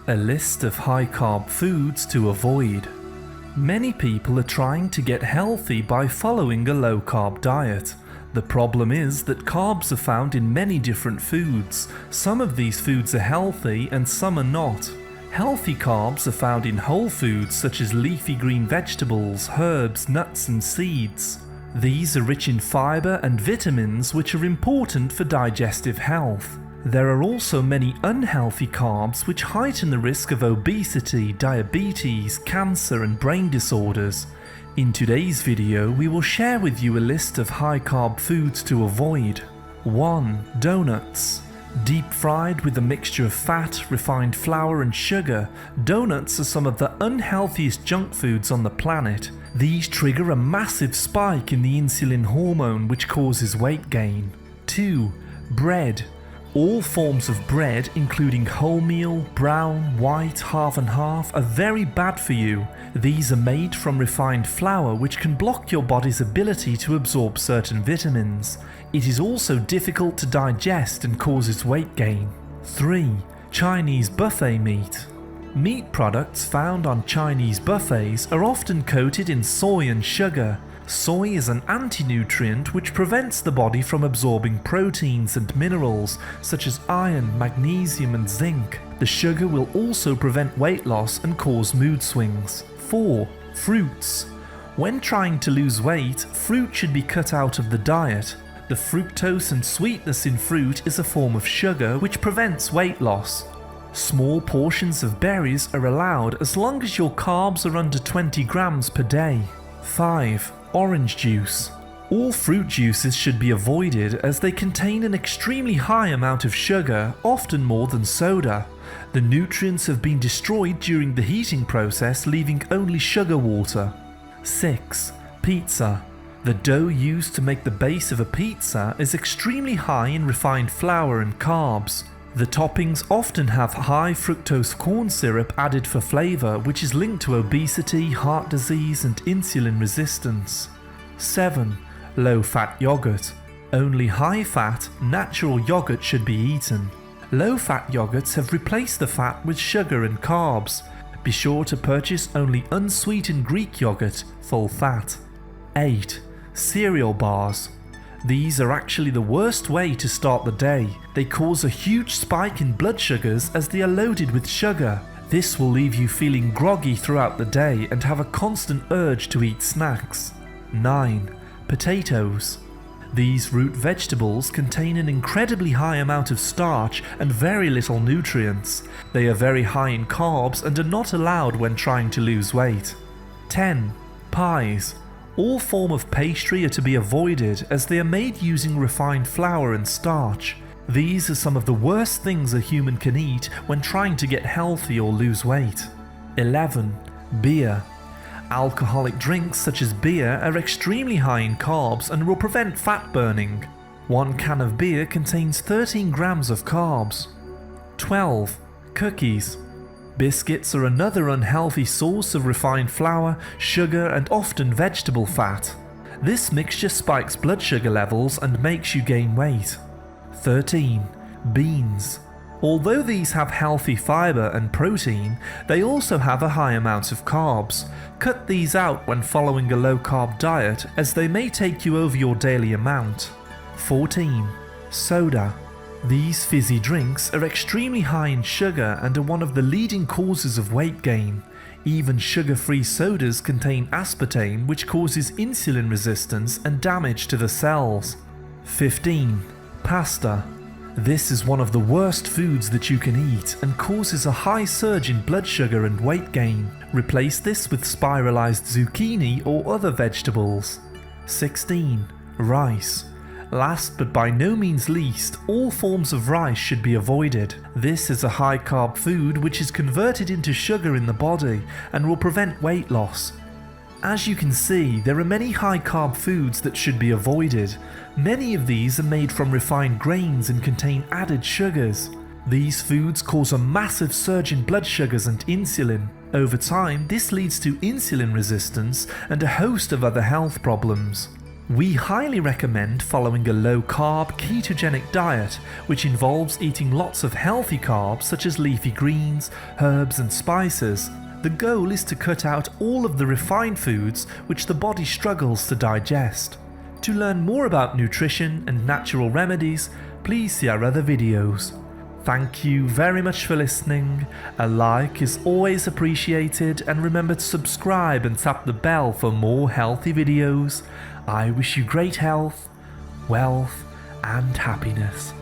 A list of high-carb foods to avoid. Many people are trying to get healthy by following a low-carb diet. The problem is that carbs are found in many different foods. Some of these foods are healthy and some are not. Healthy carbs are found in whole foods such as leafy green vegetables, herbs, nuts and seeds. These are rich in fiber and vitamins which are important for digestive health. There are also many unhealthy carbs which heighten the risk of obesity, diabetes, cancer and brain disorders. In today's video, we will share with you a list of high-carb foods to avoid. 1. Donuts. Deep fried with a mixture of fat, refined flour and sugar, donuts are some of the unhealthiest junk foods on the planet. These trigger a massive spike in the insulin hormone which causes weight gain. 2. Bread. All forms of bread, including wholemeal, brown, white, half and half, are very bad for you. These are made from refined flour which can block your body's ability to absorb certain vitamins. It is also difficult to digest and causes weight gain. 3. Chinese buffet meat. Meat products found on Chinese buffets are often coated in soy and sugar. Soy is an anti-nutrient which prevents the body from absorbing proteins and minerals such as iron, magnesium and zinc. The sugar will also prevent weight loss and cause mood swings. 4. Fruits. When trying to lose weight, fruit should be cut out of the diet. The fructose and sweetness in fruit is a form of sugar which prevents weight loss. Small portions of berries are allowed as long as your carbs are under 20 grams per day. 5. Orange juice. All fruit juices should be avoided as they contain an extremely high amount of sugar, often more than soda. The nutrients have been destroyed during the heating process, leaving only sugar water. 6. Pizza. The dough used to make the base of a pizza is extremely high in refined flour and carbs. The toppings often have high fructose corn syrup added for flavor, which is linked to obesity, heart disease and insulin resistance. 7. Low-fat yogurt. Only high-fat, natural yogurt should be eaten. Low-fat yogurts have replaced the fat with sugar and carbs. Be sure to purchase only unsweetened Greek yogurt, full fat. 8. Cereal bars. These are actually the worst way to start the day. They cause a huge spike in blood sugars as they are loaded with sugar. This will leave you feeling groggy throughout the day and have a constant urge to eat snacks. 9. Potatoes. These root vegetables contain an incredibly high amount of starch and very little nutrients. They are very high in carbs and are not allowed when trying to lose weight. 10. Pies. All form of pastry are to be avoided as they are made using refined flour and starch. These are some of the worst things a human can eat when trying to get healthy or lose weight. 11. Beer. Alcoholic drinks such as beer are extremely high in carbs and will prevent fat burning. 1 can of beer contains 13 grams of carbs. 12. Cookies. Biscuits are another unhealthy source of refined flour, sugar and often vegetable fat. This mixture spikes blood sugar levels and makes you gain weight. 13. Beans. Although these have healthy fiber and protein, they also have a high amount of carbs. Cut these out when following a low-carb diet as they may take you over your daily amount. 14. Soda. These fizzy drinks are extremely high in sugar and are one of the leading causes of weight gain. Even sugar-free sodas contain aspartame, which causes insulin resistance and damage to the cells. 15. Pasta. This is one of the worst foods that you can eat and causes a high surge in blood sugar and weight gain. Replace this with spiralized zucchini or other vegetables. 16. Rice. Last but by no means least, all forms of rice should be avoided. This is a high-carb food which is converted into sugar in the body and will prevent weight loss. As you can see, there are many high-carb foods that should be avoided. Many of these are made from refined grains and contain added sugars. These foods cause a massive surge in blood sugars and insulin. Over time, this leads to insulin resistance and a host of other health problems. We highly recommend following a low-carb ketogenic diet, which involves eating lots of healthy carbs such as leafy greens, herbs and spices. The goal is to cut out all of the refined foods which the body struggles to digest. To learn more about nutrition and natural remedies, please see our other videos. Thank you very much for listening. A like is always appreciated, and remember to subscribe and tap the bell for more healthy videos. I wish you great health, wealth and happiness.